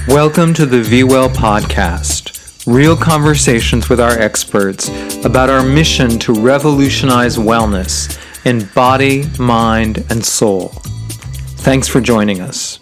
Welcome to the VWell podcast, real conversations with our experts about our mission to revolutionize wellness in body, mind, and soul. Thanks for joining us.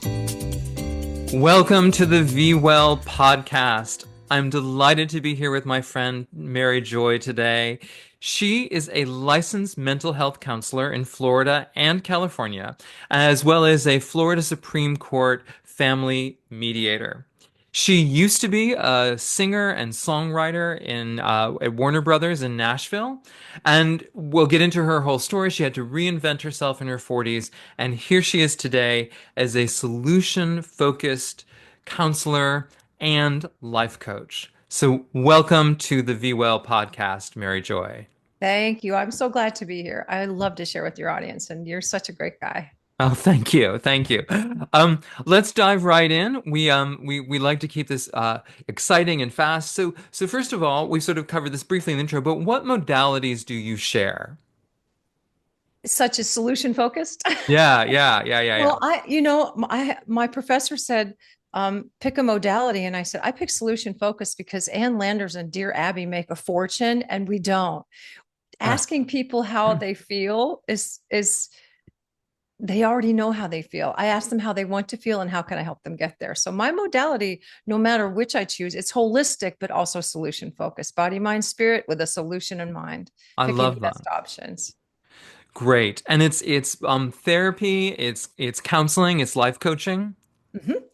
Welcome to the VWell podcast. I'm delighted to be here with my friend Mary Joye today. She is a licensed mental health counselor in Florida and California, as well as a Florida Supreme Court family mediator. She used to be a singer and songwriter at Warner Brothers in Nashville, and we'll get into her whole story. She had to reinvent herself in her 40s, and here she is today as a solution-focused counselor and life coach. So welcome to the VWell podcast, Mary Joye. Thank you. I'm so glad to be here. I love to share with your audience, and you're such a great guy. Oh, thank you. Thank you. Let's dive right in. We like to keep this exciting and fast. So first of all, we sort of covered this briefly in the intro, but what modalities do you share? Such as solution focused. Yeah. Well, my professor said, pick a modality. And I said, I pick solution focused because Ann Landers and Dear Abby make a fortune and we don't. Asking people how they feel is they already know how they feel. I ask them how they want to feel and how can I help them get there. So my modality, no matter which I choose, it's holistic, but also solution focused, body, mind, spirit with a solution in mind, I picking love the that. best options. Great. And it's therapy, it's counseling, it's life coaching.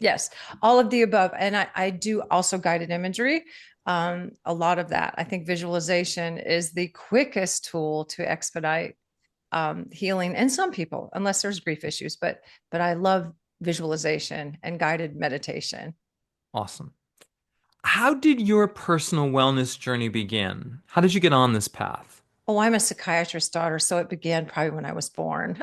Yes, all of the above. And I do also guided imagery. A lot of that. I think visualization is the quickest tool to expedite healing in some people, unless there's grief issues. But I love visualization and guided meditation. Awesome. How did your personal wellness journey begin? How did you get on this path? Oh, I'm a psychiatrist's daughter, so it began probably when I was born.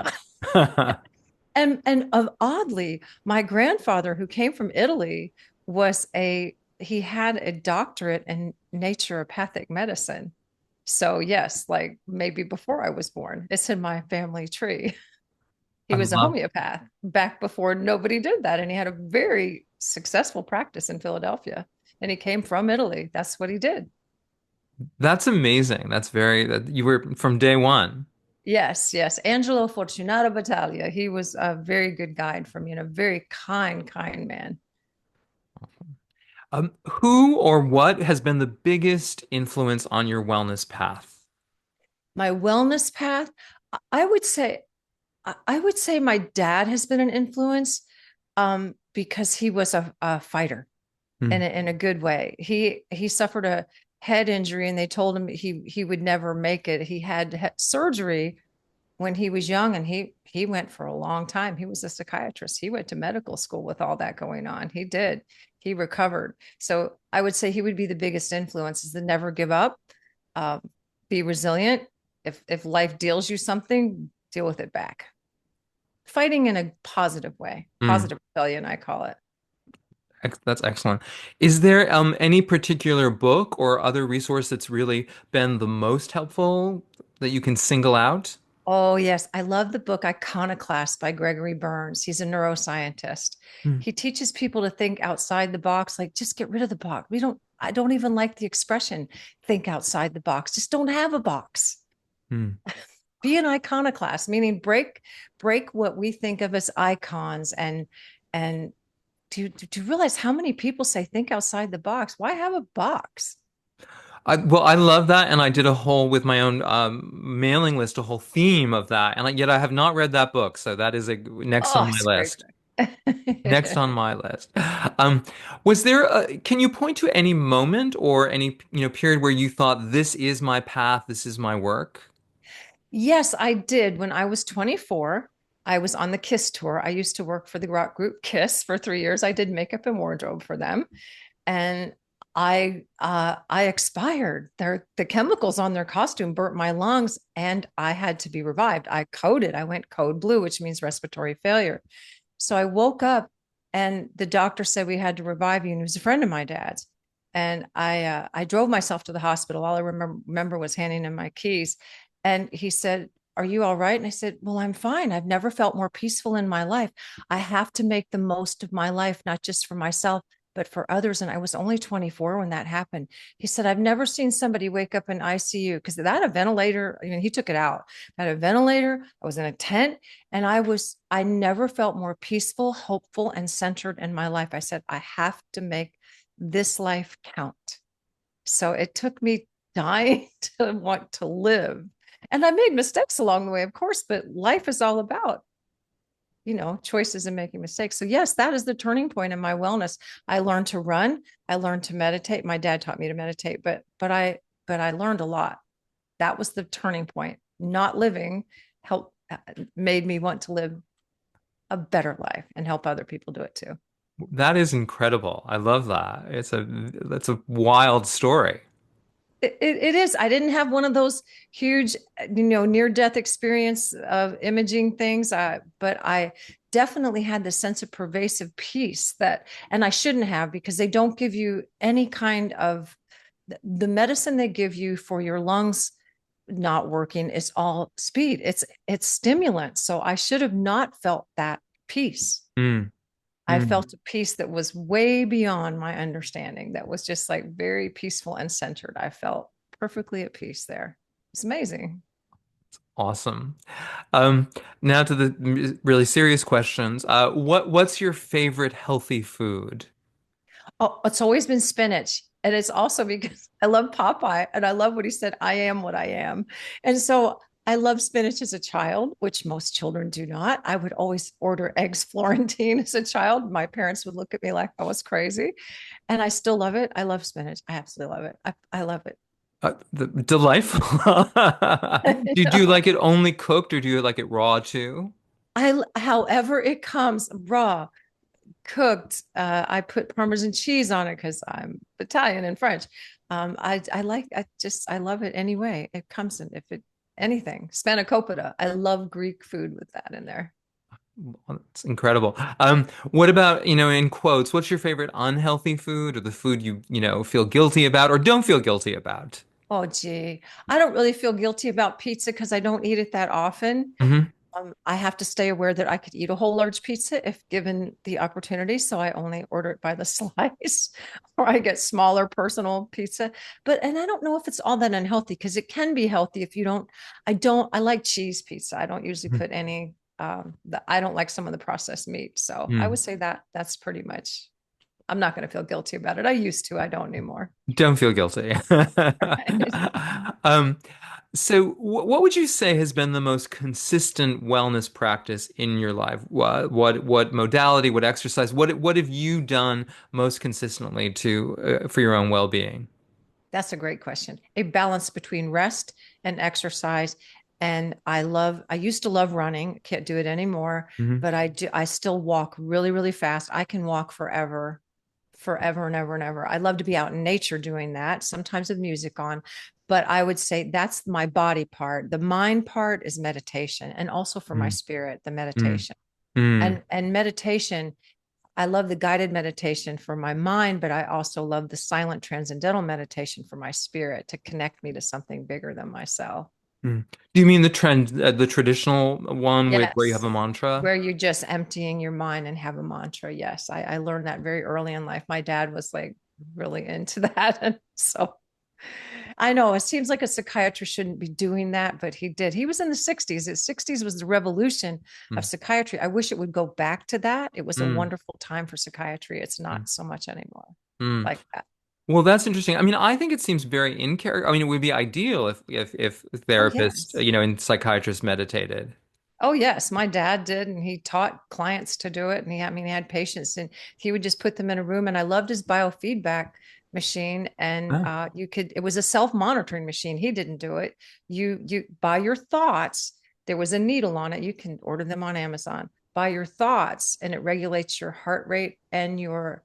And oddly, my grandfather, who came from Italy, he had a doctorate in naturopathic medicine. So yes, like maybe before I was born, it's in my family tree. He I was a love homeopath back before nobody did that, and he had a very successful practice in Philadelphia. And he came from Italy. That's what he did. That's amazing. That you were from day one. Yes. Angelo Fortunato Battaglia. He was a very good guide for me and a very kind man. Who or what has been the biggest influence on your wellness path? My wellness path, I would say, I would say my dad has been an influence because he was a fighter Hmm. in a good way. He suffered a head injury and they told him he would never make it. He had surgery when he was young and he went for a long time. He was a psychiatrist. He went to medical school with all that going on. He did. He recovered. So I would say he would be the biggest influence is to never give up, uh, be resilient. If life deals you something, deal with it back. Fighting in a positive way, Hmm. positive rebellion, I call it. That's excellent. Is there any particular book or other resource that's really been the most helpful that you can single out? Oh, yes. I love the book Iconoclast by Gregory Burns. He's a neuroscientist. Hmm. He teaches people to think outside the box, like just get rid of the box. I don't even like the expression think outside the box. Just don't have a box. Hmm. Be an iconoclast, meaning break what we think of as icons and to realize how many people say think outside the box. Why have a box? Well, I love that, and I did a whole with my own mailing list, a whole theme of that, and yet I have not read that book, so that is a next on Oh, my it's a great list. Next book. on my list. Um, can you point to any moment or any, period where you thought, this is my path, this is my work? Yes, I did. When I was 24, I was on the Kiss tour. I used to work for the rock group Kiss for 3 years. I did makeup and wardrobe for them, and I expired. The chemicals on their costume burnt my lungs, and I had to be revived. I coded. I went code blue, which means respiratory failure. So I woke up, and the doctor said we had to revive you. And he was a friend of my dad's, and I drove myself to the hospital. All I remember was handing him my keys. And he said, "Are you all right?" And I said, "Well, I'm fine. I've never felt more peaceful in my life. I have to make the most of my life, not just for myself, but for others, and I was only 24 when that happened. He said, I've never seen somebody wake up in ICU because that had a ventilator. I mean, he took it out. I had a ventilator. I was in a tent, and I never felt more peaceful, hopeful, and centered in my life. I said, I have to make this life count. So it took me dying to want to live. And I made mistakes along the way, of course, but life is all about, choices and making mistakes. So yes, that is the turning point in my wellness. I learned to run. I learned to meditate. My dad taught me to meditate, but I learned a lot. That was the turning point. Not living helped made me want to live a better life and help other people do it too. That is incredible. I love that. That's a wild story. It is. I didn't have one of those huge, near death experience of imaging things, but I definitely had this sense of pervasive peace and I shouldn't have because they don't give you any kind of the medicine they give you for your lungs not working is all speed. It's stimulant. So I should have not felt that peace. Mm, I mm. felt a peace that was way beyond my understanding, that was just like very peaceful and centered. I felt perfectly at peace there. It's amazing. Awesome. Um, Now to the really serious questions. What's your favorite healthy food? Oh, it's always been spinach. And it's also because I love Popeye and I love what he said, I am what I am. And so I love spinach as a child, which most children do not. I would always order eggs Florentine as a child. My parents would look at me like I was crazy. And I still love it. I love spinach. I absolutely love it. I love it. Delightful. Do you like it only cooked or do you like it raw too? However it comes, raw, cooked. I put Parmesan cheese on it because I'm Italian and French. I love it anyway. It comes in if it anything. Spanakopita. I love Greek food with that in there. Well, it's incredible. What about, in quotes, what's your favorite unhealthy food or the food you feel guilty about or don't feel guilty about? Oh, gee. I don't really feel guilty about pizza because I don't eat it that often. Hmm. I have to stay aware that I could eat a whole large pizza if given the opportunity. So I only order it by the slice or I get smaller personal pizza. And I don't know if it's all that unhealthy because it can be healthy if you don't. I like cheese pizza. I don't usually put any, I don't like some of the processed meat. So I would say that's pretty much, I'm not going to feel guilty about it. I used to, I don't anymore. Don't feel guilty. Right. Um, so what would you say has been the most consistent wellness practice in your life? What modality, what exercise, what have you done most consistently to for your own well-being? That's a great question. A balance between rest and exercise. And I used to love running, can't do it anymore, Hmm. but I still walk really, really fast. I can walk forever, forever and ever and ever. I love to be out in nature doing that, sometimes with music on. But I would say that's my body part. The mind part is meditation, and also for my Mm, spirit, the mm, meditation. mm, And meditation, I love the guided meditation for my mind, but I also love the silent transcendental meditation for my spirit to connect me to something bigger than myself. mm. Do you mean the traditional one with where you have Yes. a mantra? Where you're just emptying your mind and have a mantra. Yes. I learned that very early in life. My dad was like really into that. And so I know it seems like a psychiatrist shouldn't be doing that, but he did. He was in the 60s. The 60s was the revolution of Mm, psychiatry. I wish it would go back to that. It was a mm, wonderful time for psychiatry. It's mm, not so much anymore mm. like that. Well, that's interesting. I mean, I think it seems very in character. I mean, it would be ideal if Oh, therapists, yes. and psychiatrists meditated. Oh, yes. My dad did, and he taught clients to do it. And he had patients, and he would just put them in a room. And I loved his biofeedback machine. And Ah. it was a self-monitoring machine. He didn't do it. By your thoughts, there was a needle on it. You can order them on Amazon. By your thoughts, and it regulates your heart rate and your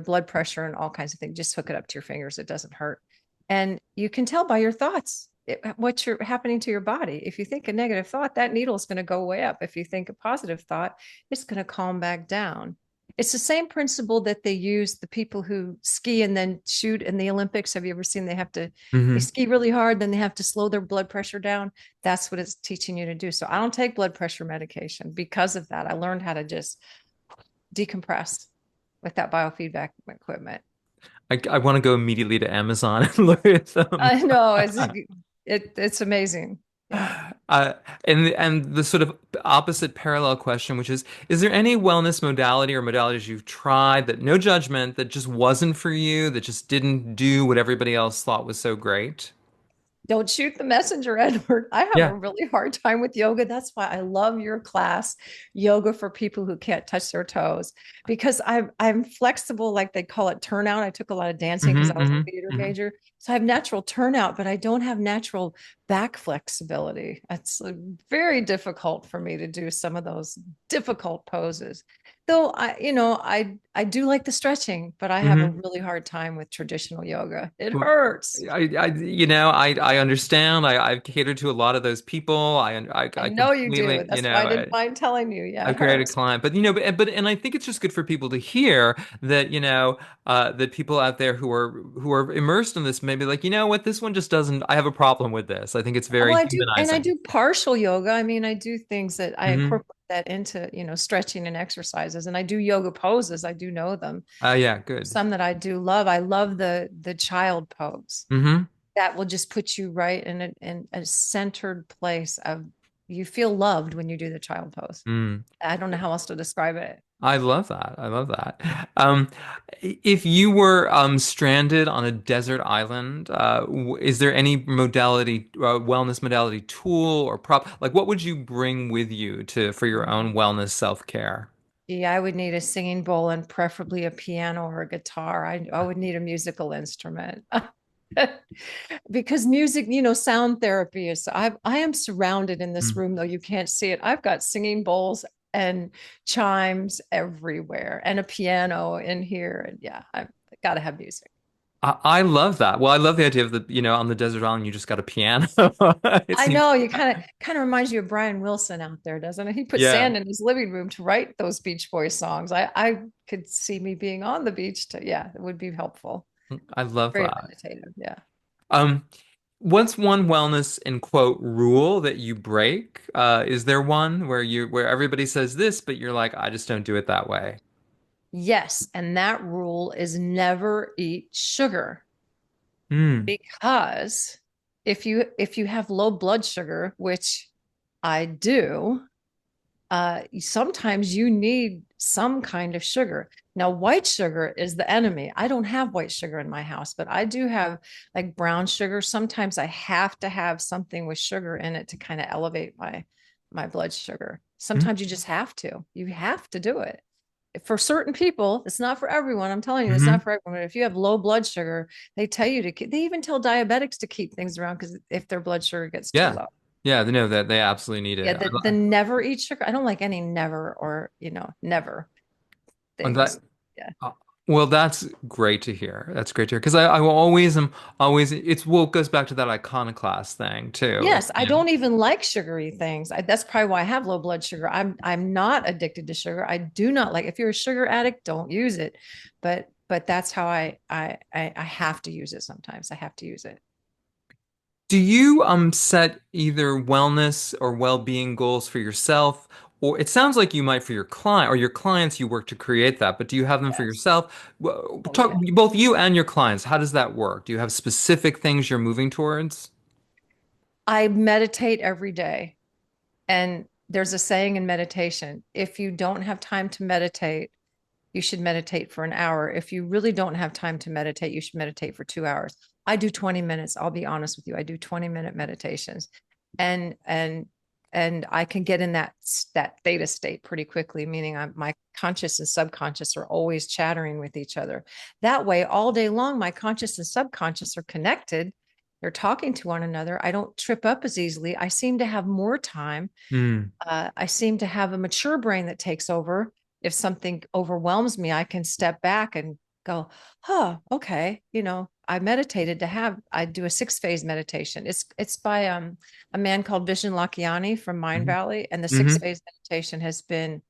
blood pressure and all kinds of things. Just hook it up to your fingers. It doesn't hurt. And you can tell by your thoughts what you're happening to your body. If you think a negative thought, that needle is going to go way up. If you think a positive thought, it's going to calm back down. It's the same principle that they use the people who ski and then shoot in the Olympics. Have you ever seen they Hmm. ski really hard, then they have to slow their blood pressure down? That's what it's teaching you to do. So I don't take blood pressure medication because of that. I learned how to just decompress. with that biofeedback equipment. I want to go immediately to Amazon and look at them. I know it's amazing. Yeah. Uh, and the sort of opposite parallel question, which is there any wellness modality or modalities you've tried that no judgment that just wasn't for you, that just didn't do what everybody else thought was so great? Don't shoot the messenger, Edward. I have a Yeah. really hard time with yoga. That's why I love your class, yoga for people who can't touch their toes, because I'm flexible, like they call it turnout. I took a lot of dancing because I was a theater Hmm. major. So I have natural turnout, but I don't have natural back flexibility. It's very difficult for me to do some of those difficult poses. Though I do like the stretching, but I have a Hmm. really hard time with traditional yoga. It hurts. I understand. I've catered to a lot of those people. I I know you do. completely, That's why I didn't mind telling you. Yeah, I've it created a hurts. client, but and I think it's just good for people to hear that, that people out there who are immersed in this may be like, you know what, this one just doesn't, I have a problem with this. I think it's Well, very I do, and I humanizing. do partial yoga. I mean, I do things that I Hmm. incorporate that into, stretching and exercises, and I do yoga poses. I do know them. Yeah, good. Some that I do love. I love the child pose. Hmm. That will just put you right in a centered place of you feel loved when you do the child pose. Mm. I don't know how else to describe it. I love that. I love that. If you were stranded on a desert island, is there any modality, wellness modality tool or prop? Like, what would you bring with you to for your own wellness self-care? Yeah, I would need a singing bowl and preferably a piano or a guitar. I would need a musical instrument. Because music, sound therapy is I am surrounded in this Mm. room, though you can't see it. I've got singing bowls and chimes everywhere and a piano in here. And yeah, I've got to have music. I love that. Well, I love the idea of on the desert island, you just got a piano. It I seems, know you kind of reminds you of Brian Wilson out there, doesn't it? He put yeah, sand in his living room to write those Beach Boys songs. I could see me being on the beach to, yeah, it would be helpful. I love Very that. meditative. Yeah. Um, what's one wellness in quote rule that you break? Is there one where everybody says this, but you're like, I just don't do it that way? Yes, and that rule is never eat sugar Hmm. because if you have low blood sugar, which I do, sometimes you need some kind of sugar. Now, white sugar is the enemy. I don't have white sugar in my house, but I do have like brown sugar. Sometimes I have to have something with sugar in it to kind of elevate my blood sugar. Sometimes you just have to. You have to do it. For certain people, it's not for everyone. I'm telling you, it's Mm-hmm. not for everyone. If you have low blood sugar, they tell you to keep, they even tell diabetics to keep things around because if their blood sugar gets too Yeah. low. Yeah, they know that they absolutely need Yeah, it. the never eat sugar. I don't like any never or, never And that, things. Yeah. uh, well, that's great to hear. That's great to hear because I will always am always it goes back to that iconoclast thing too. Yes, I don't even like sugary things. That's probably why I have low blood sugar. I'm not addicted to sugar. I do not like if you're a sugar addict, don't use it. But that's how I have to use it sometimes. I have to use it. Do you set either wellness or well-being goals for yourself? Or it sounds like you might for your client or your clients, you work to create that, but do you have them for Yes. yourself? Oh Talk yeah. both you and your clients. How does that work? Do you have specific things you're moving towards? I meditate every day. And there's a saying in meditation, if you don't have time to meditate, you should meditate for an hour. If you really don't have time to meditate, you should meditate for 2 hours. I do 20 minutes. I'll be honest with you. I do 20-minute meditations and I can get in that theta state pretty quickly, meaning my conscious and subconscious are always chattering with each other. That way, all day long, my conscious and subconscious are connected. They're talking to one another. I don't trip up as easily. I seem to have more time. Hmm. I seem to have a mature brain that takes over. If something overwhelms me, I can step back and go, oh, okay. I do a 6 phase meditation. It's by a man called Vishen Lakhiani from Mind Hmm. Valley. And the six Hmm. phase meditation has been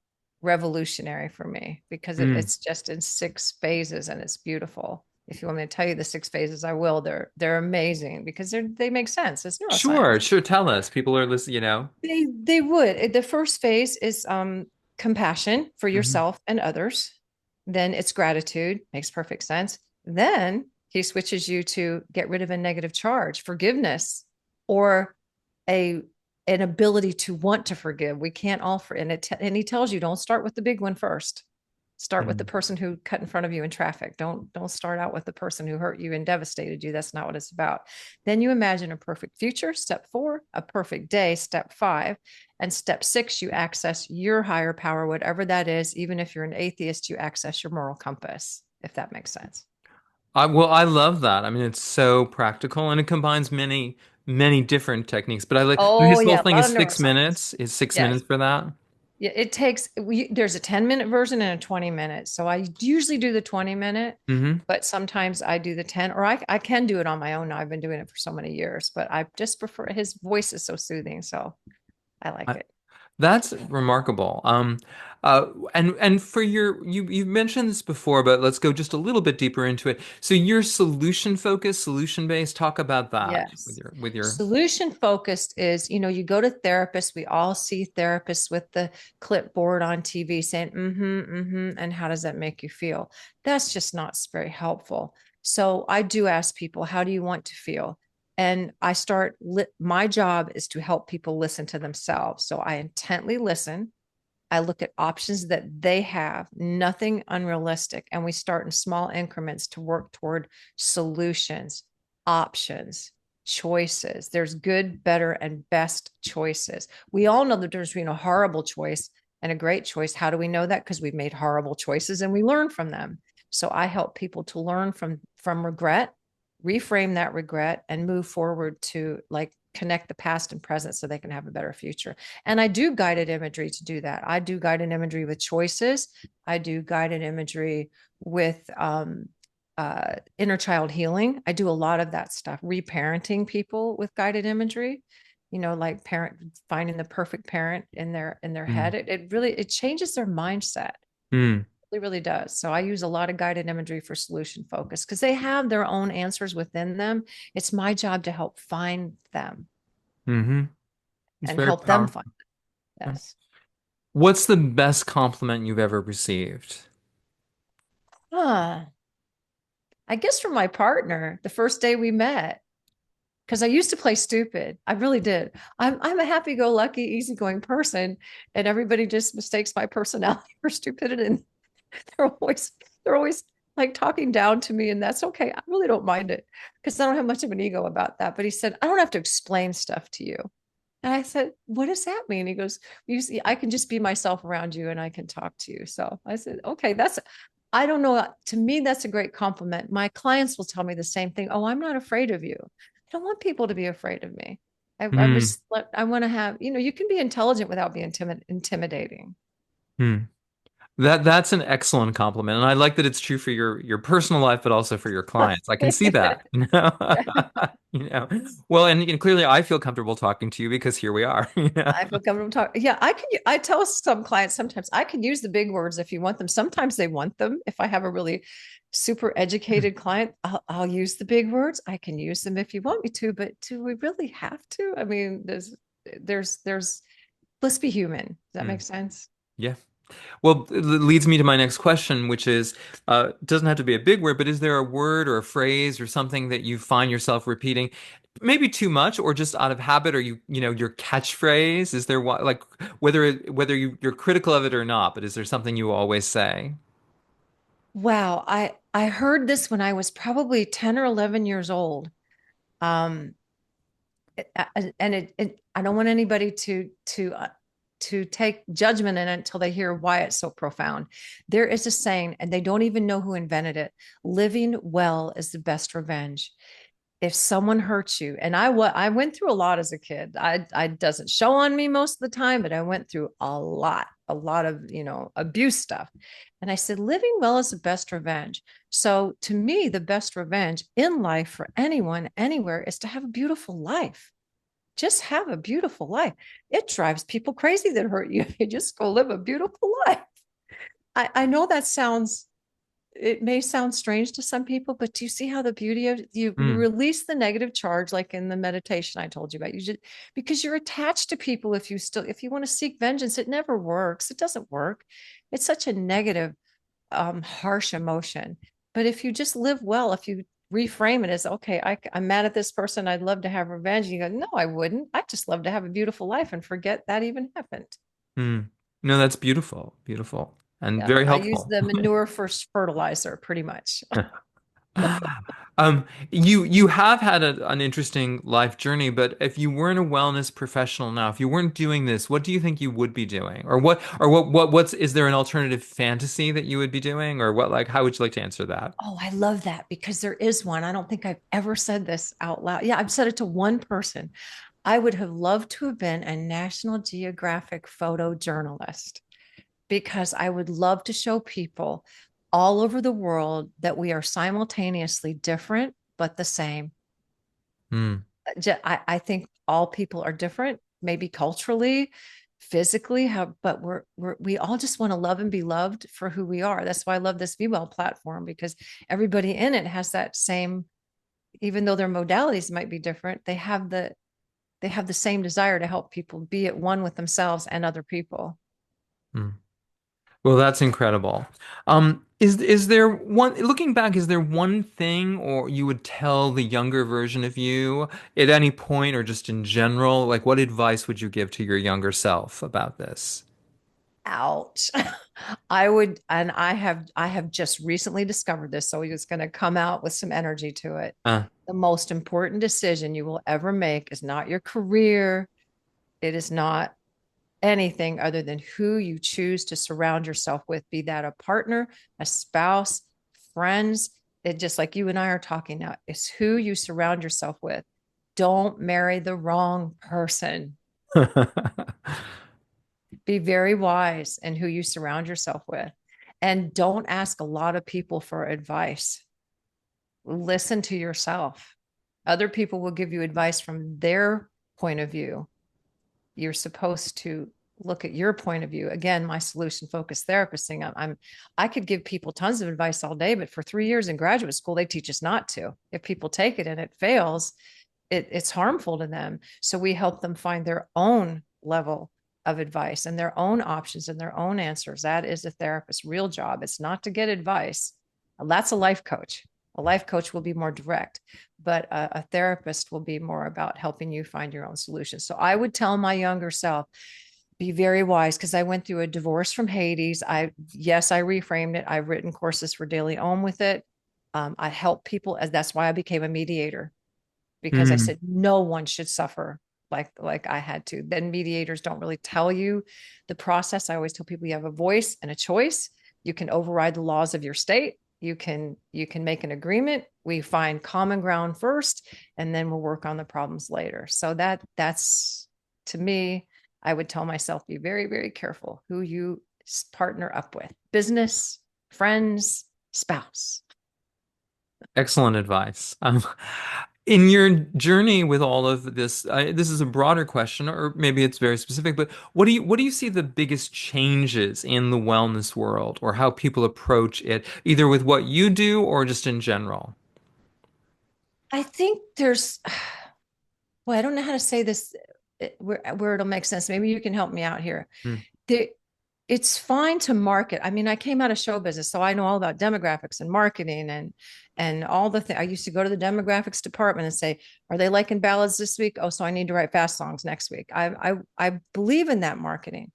revolutionary for me because Hmm. it's just in 6 phases and it's beautiful. If you want me to tell you the 6 phases, I will. They're amazing because they make sense. It's neuroscience. Sure, sure. Tell us. People are listening. They would. The first phase is compassion for Hmm. yourself and others. Then it's gratitude, makes perfect sense. Then he switches you to get rid of a negative charge, forgiveness, or a an ability to want to forgive. We can't all for and he tells you don't start with the big one first. Start with the Mm. person who cut in front of you in traffic. Don't start out with the person who hurt you and devastated you. That's not what it's about. Then you imagine a perfect future, step 4, a perfect day, step 5, and step 6 you access your higher power, whatever that is. Even if you're an atheist, you access your moral compass, if that makes sense. Well, I love that. I mean, it's so practical and it combines many different techniques. But I like Oh his whole yeah, a thing lot is of six neuroscience. minutes. Is 6 minutes Yes. for that? Yeah, it takes there's a 10-minute version and a 20 minute. So I usually do the 20-minute, Mm-hmm. but sometimes I do the 10, or I can do it on my own now. I've been doing it for so many years, but I just prefer his voice is so soothing. So I like it. That's remarkable. Uh, and for you've mentioned this before, but let's go just a little bit deeper into it. So you're solution focused, solution based. Talk about that Yes. with your. Solution focused is, you go to therapists. We all see therapists with the clipboard on TV saying, and how does that make you feel? That's just not very helpful. So I do ask people, how do you want to feel? And my job is to help people listen to themselves. So I intently listen. I look at options that they have, nothing unrealistic. And we start in small increments to work toward solutions, options, choices. There's good, better, and best choices. We all know the difference between a horrible choice and a great choice. How do we know that? Because we've made horrible choices and we learn from them. So I help people to learn from regret, reframe that regret, and move forward to like connect the past and present so they can have a better future. And I do guided imagery to do that. I do guided imagery with choices. I do guided imagery with inner child healing. I do a lot of that stuff, reparenting people with guided imagery. Like parent finding the perfect parent in their Mm, head. It really it changes their mindset. mm, It really does. So I use a lot of guided imagery for solution focus because they have their own answers within them. It's my job to help find them mm-hmm. It's and very help them find. powerful. Yes. What's the best compliment you've ever received? Huh. I guess from my partner, the first day we met, because I used to play stupid. I really did. I'm a happy-go-lucky, easygoing person, and everybody just mistakes my personality for stupidity. And they're always they're always like talking down to me, and that's okay. I really don't mind it because I don't have much of an ego about that. But he said, I don't have to explain stuff to you. And I said, what does that mean? He goes, you see, I can just be myself around you and I can talk to you. So I said, okay, I don't know. To me, that's a great compliment. My clients will tell me the same thing. Oh, I'm not afraid of you. I don't want people to be afraid of me. Mm, I want to have, you can be intelligent without being intimidating. mm. That's an excellent compliment, and I like that it's true for your personal life, but also for your clients. I can see that, you know. You know. Well, and clearly, I feel comfortable talking to you because here we are. You know. I feel comfortable talking. Yeah, I tell some clients sometimes I can use the big words if you want them. Sometimes they want them. If I have a really super educated client, I'll use the big words. I can use them if you want me to, but do we really have to? I mean, there's let's be human. Does that make Mm, sense? yeah. Well, it leads me to my next question, which is, it doesn't have to be a big word, but is there a word or a phrase or something that you find yourself repeating, maybe too much or just out of habit, or your catchphrase? Is there what, like, whether you're critical of it or not, but is there something you always say? Wow, I heard this when I was probably 10 or 11 years old. Um, and I don't want anybody to take judgment in it until they hear why it's so profound. There is a saying, and they don't even know who invented it. Living well is the best revenge. If someone hurts you, and I went through a lot as a kid. I doesn't show on me most of the time, but I went through a lot of abuse stuff. And I said, living well is the best revenge. So to me, the best revenge in life for anyone, anywhere, is to have a beautiful life. Just have a beautiful life. It drives people crazy that hurt you. You just go live a beautiful life. I know it may sound strange to some people, but do you see how the beauty of you Mm, release the negative charge, like in the meditation I told you about? You just because you're attached to people. If you want to seek vengeance, it never works. It doesn't work. It's such a negative harsh emotion. But if you just live well, if you reframe it as, okay, I'm mad at this person, I'd love to have revenge. You go, no, I wouldn't. I'd just love to have a beautiful life and forget that even happened. Hmm. No, that's beautiful, beautiful, and Yep. very I use helpful. the manure for fertilizer pretty much. You have had an interesting life journey, but if you weren't a wellness professional now, if you weren't doing this, what do you think you would be doing? Or is there an alternative fantasy that you would be doing? Or what, like, how would you like to answer that? Oh, I love that because there is one. I don't think I've ever said this out loud. Yeah, I've said it to one person. I would have loved to have been a National Geographic photojournalist because I would love to show people all over the world that we are simultaneously different but the same. Hmm. I think all people are different, maybe culturally, physically, but we all just want to love and be loved for who we are. That's why I love this VWell platform because everybody in it has that same, even though their modalities might be different, they have the same desire to help people be at one with themselves and other people. Hmm. Well, that's incredible. Is there one, looking back, is there one thing or you would tell the younger version of you at any point or just in general? Like, what advice would you give to your younger self about this? Ouch. I have just recently discovered this, so it's going to come out with some energy to it. Uh, The most important decision you will ever make is not your career. It is not anything other than who you choose to surround yourself with, be that a partner, a spouse, friends. It just like you and I are talking now, it's who you surround yourself with. Don't marry the wrong person. Be very wise in who you surround yourself with. And don't ask a lot of people for advice. Listen to yourself. Other people will give you advice from their point of view. You're supposed to look at your point of view. Again, my solution focused therapist thing. I could give people tons of advice all day, but for 3 years in graduate school, they teach us not to. If people take it and it fails, it's harmful to them. So we help them find their own level of advice and their own options and their own answers. That is a therapist's real job. It's not to get advice. That's a life coach. A life coach will be more direct, but a therapist will be more about helping you find your own solutions. So I would tell my younger self, be very wise because I went through a divorce from Hades. Yes, I reframed it. I've written courses for Daily Om with it. I help people as that's why I became a mediator because I hmm. said no one should suffer like I had to. Then mediators don't really tell you the process. I always tell people you have a voice and a choice. You can override the laws of your state. You can make an agreement. We find common ground first, and then we'll work on the problems later. So that's to me, I would tell myself be very, very careful who you partner up with. Business, friends, spouse. Excellent advice. In your journey with all of this, this is a broader question, or maybe it's very specific, but what do you see the biggest changes in the wellness world, or how people approach it, either with what you do or just in general? I think there's well, I don't know how to say this where it'll make sense. Maybe you can help me out here. Hmm. The, it's fine to market. I mean, I came out of show business, so I know all about demographics and marketing and all the things. I used to go to the demographics department and say, "Are they liking ballads this week? Oh, so I need to write fast songs next week." I believe in that marketing,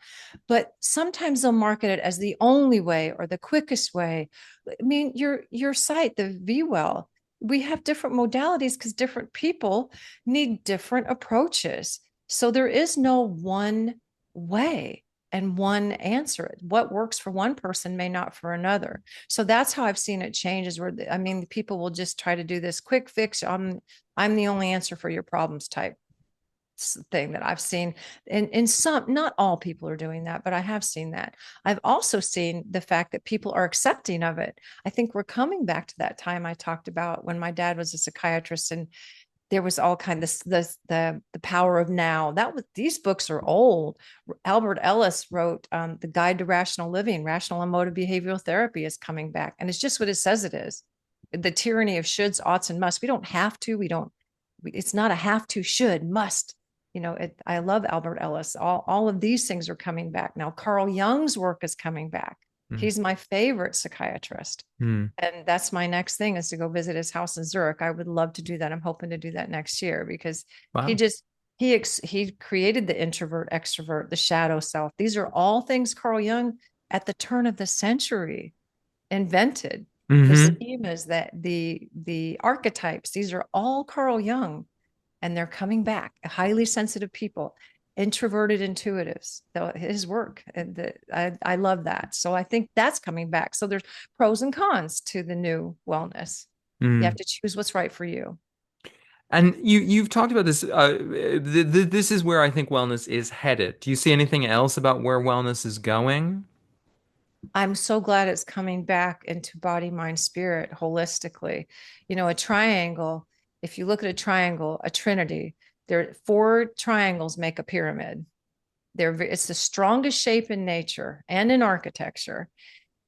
but sometimes they'll market it as the only way or the quickest way. I mean, your site, the VWell, we have different modalities because different people need different approaches. So there is no one way and one answer. What works for one person may not for another. So that's how I've seen it change is where I mean people will just try to do this quick fix. I'm the only answer for your problems type thing that I've seen. And in some, not all people are doing that, but I have seen that. I've also seen the fact that people are accepting of it. I think we're coming back to that time I talked about when my dad was a psychiatrist and there was all kind of the power of now. That was these books are old. Albert Ellis wrote the Guide to Rational Living. Rational emotive behavioral therapy is coming back, and it's just what it says it is. The tyranny of shoulds, oughts, and musts. We don't have to. We don't. It's not a have to, should, must. I love Albert Ellis. All of these things are coming back now. Carl Jung's work is coming back. Mm. He's my favorite psychiatrist. Mm. And that's my next thing, is to go visit his house in Zurich. I would love to do that. I'm hoping to do that next year, because he Wow. just he created the introvert, extrovert, the shadow self. These are all things Carl Jung at the turn of the century invented. The Hmm. schemas, that the archetypes, these are all Carl Jung, and they're coming back. Highly sensitive people, introverted intuitives, his work. And I love that. So I think that's coming back. So there's pros and cons to the new wellness. You have Mm. to choose what's right for you. And you've talked about this. This is where I think wellness is headed. Do you see anything else about where wellness is going? I'm so glad it's coming back into body, mind, spirit holistically. A triangle, if you look at a triangle, a trinity, there four triangles make a pyramid. It's the strongest shape in nature and in architecture.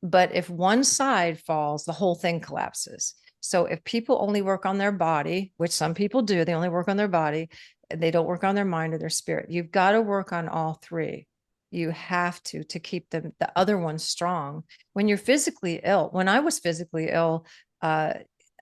But if one side falls, the whole thing collapses. So if people only work on their body, which some people do, they only work on their body, they don't work on their mind or their spirit. You've got to work on all three. You have to keep the other one strong. When you're physically ill, when I was physically ill, uh,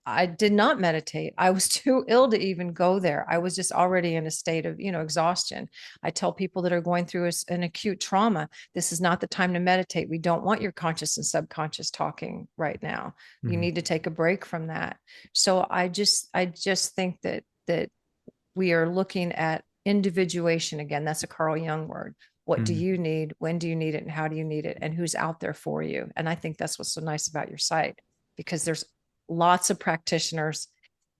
I did not meditate. I was too ill to even go there. I was just already in a state of, exhaustion. I tell people that are going through an acute trauma, this is not the time to meditate. We don't want your conscious and subconscious talking right now. You Mm. need to take a break from that. So I just think that we are looking at individuation again. That's a Carl Jung word. What do Mm. you need? When do you need it? And how do you need it? And who's out there for you? And I think that's what's so nice about your site, because there's lots of practitioners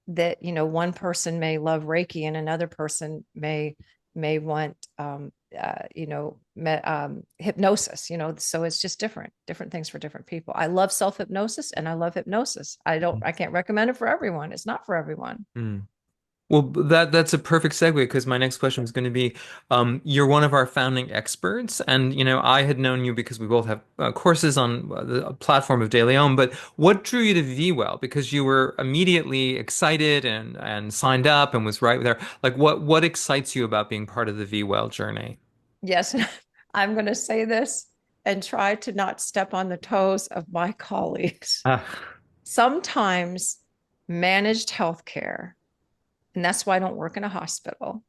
that, one person may love Reiki and another person may want hypnosis, so it's just different things for different people. I love self-hypnosis and I love hypnosis. I can't recommend it for everyone. It's not for everyone. Mm. Well, that's a perfect segue because my next question was going to be, you're one of our founding experts, and I had known you because we both have courses on the platform of De Leon. But what drew you to VWell? Because you were immediately excited and signed up and was right there. Like, what excites you about being part of the VWell journey? Yes. I'm going to say this and try to not step on the toes of my colleagues. Ah. Sometimes managed healthcare, and that's why I don't work in a hospital,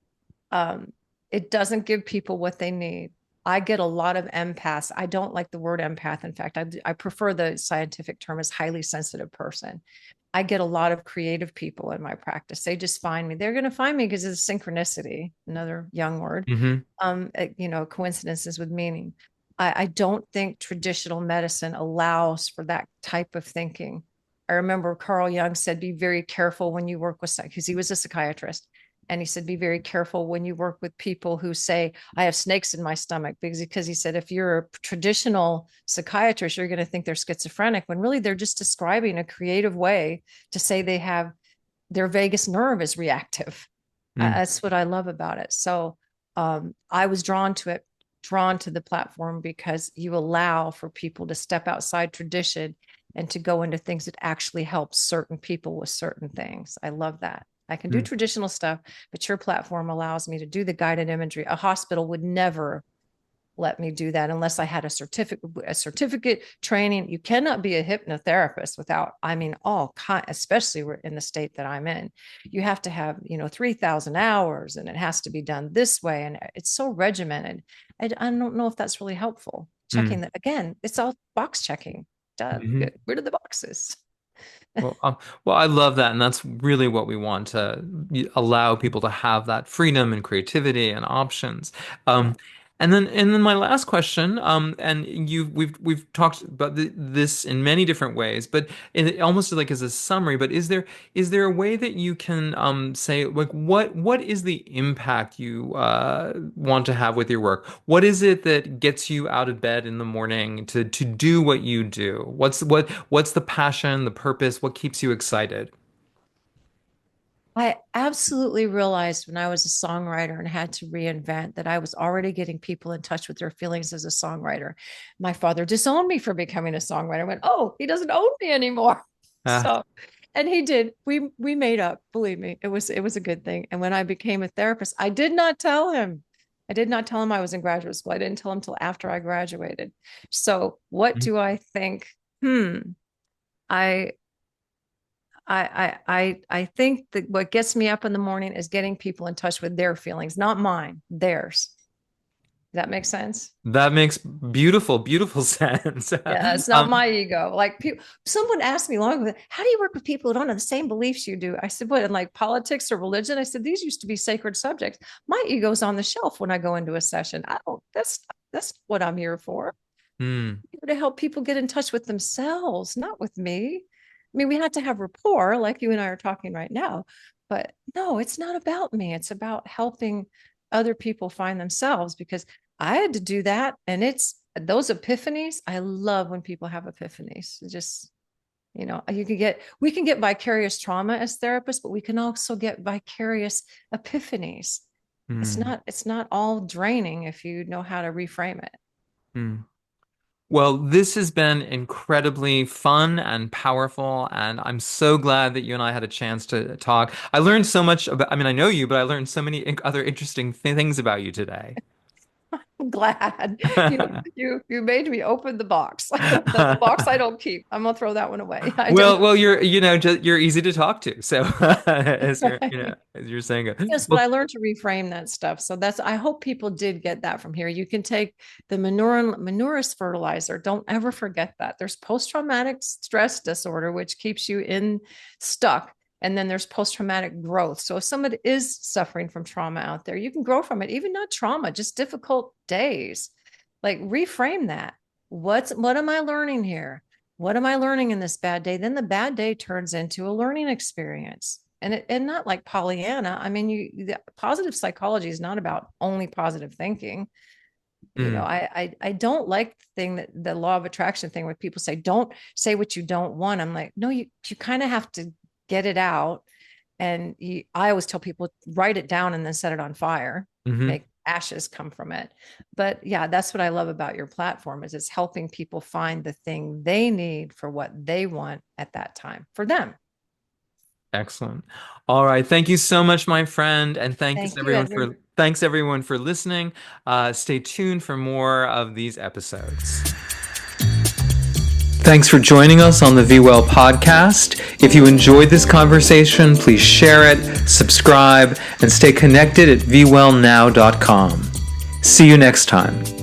um, it doesn't give people what they need. I get a lot of empaths. I don't like the word empath. In fact, I prefer the scientific term as highly sensitive person. I get a lot of creative people in my practice. They just find me. They're going to find me because it's synchronicity, another young word. Hmm. Coincidences with meaning. I don't think traditional medicine allows for that type of thinking. I remember Carl Jung said, be very careful when you work with, because he was a psychiatrist. And he said, be very careful when you work with people who say, I have snakes in my stomach, because he said, if you're a traditional psychiatrist, you're going to think they're schizophrenic, when really they're just describing a creative way to say they have their vagus nerve is reactive. Mm. That's what I love about it. So I was drawn to it, drawn to the platform, because you allow for people to step outside tradition and to go into things that actually help certain people with certain things. I love that. I can do Mm. traditional stuff, but your platform allows me to do the guided imagery. A hospital would never let me do that unless I had a certificate training. You cannot be a hypnotherapist without, I mean, especially in the state that I'm in. You have to have, 3,000 hours, and it has to be done this way. And it's so regimented. I don't know if that's really helpful. Mm. Checking that again, it's all box checking. Hmm. Get rid of the boxes. Well, I love that, and that's really what we want to allow people to have that freedom and creativity and options. Yeah. Um, and then my last question, and we've talked about this in many different ways, but almost like as a summary. But is there a way that you can say like what is the impact you want to have with your work? What is it that gets you out of bed in the morning to do what you do? What's the passion, the purpose? What keeps you excited? I absolutely realized when I was a songwriter and had to reinvent that I was already getting people in touch with their feelings as a songwriter. My father disowned me for becoming a songwriter. I went, oh, he doesn't own me anymore. Ah. So, and he did. We made up. Believe me, it was a good thing. And when I became a therapist, I did not tell him I did not tell him I was in graduate school. I didn't tell him till after I graduated. So what do I think? I I think that what gets me up in the morning is getting people in touch with their feelings, not mine, theirs. Does that make sense? That makes beautiful, beautiful sense. Yeah, it's not my ego. Like people, someone asked me long ago, how do you work with people who don't have the same beliefs you do? I said, what, in like politics or religion? I said, these used to be sacred subjects. My ego's on the shelf when I go into a session. I don't, that's what I'm here for. Hmm. Here to help people get in touch with themselves, not with me. I mean, we have to have rapport like you and I are talking right now, but no, it's not about me. It's about helping other people find themselves because I had to do that. And it's those epiphanies. I love when people have epiphanies. It just, we can get vicarious trauma as therapists, but we can also get vicarious epiphanies. It's not all draining if you know how to reframe it. Hmm. Well, this has been incredibly fun and powerful, and I'm so glad that you and I had a chance to talk. I learned so much about, I mean, I know you, but I learned so many other interesting things about you today. I'm glad you made me open the box. The box I don't keep. I'm gonna throw that one away. I don't. Well, you're easy to talk to. So, as you're saying, Yes, but well, I learned to reframe that stuff. So I hope people did get that from here. You can take the manurous fertilizer. Don't ever forget that. There's post-traumatic stress disorder, which keeps you stuck. And then there's post-traumatic growth. So if somebody is suffering from trauma out there, you can grow from it, even not trauma, just difficult days. Like reframe that. What am I learning here? What am I learning in this bad day? Then the bad day turns into a learning experience. And not like Pollyanna. I mean, the positive psychology is not about only positive thinking. I don't like the thing that the law of attraction thing where people say, don't say what you don't want. I'm like, no, you kind of have to get it out. And I always tell people, write it down and then set it on fire, make ashes come from it. But yeah, that's what I love about your platform is it's helping people find the thing they need for what they want at that time for them. Excellent. All right. Thank you so much, my friend, and Thank you, Edward. thanks everyone for listening. Stay tuned for more of these episodes. Thanks for joining us on the VWell podcast. If you enjoyed this conversation, please share it, subscribe, and stay connected at VWellNow.com. See you next time.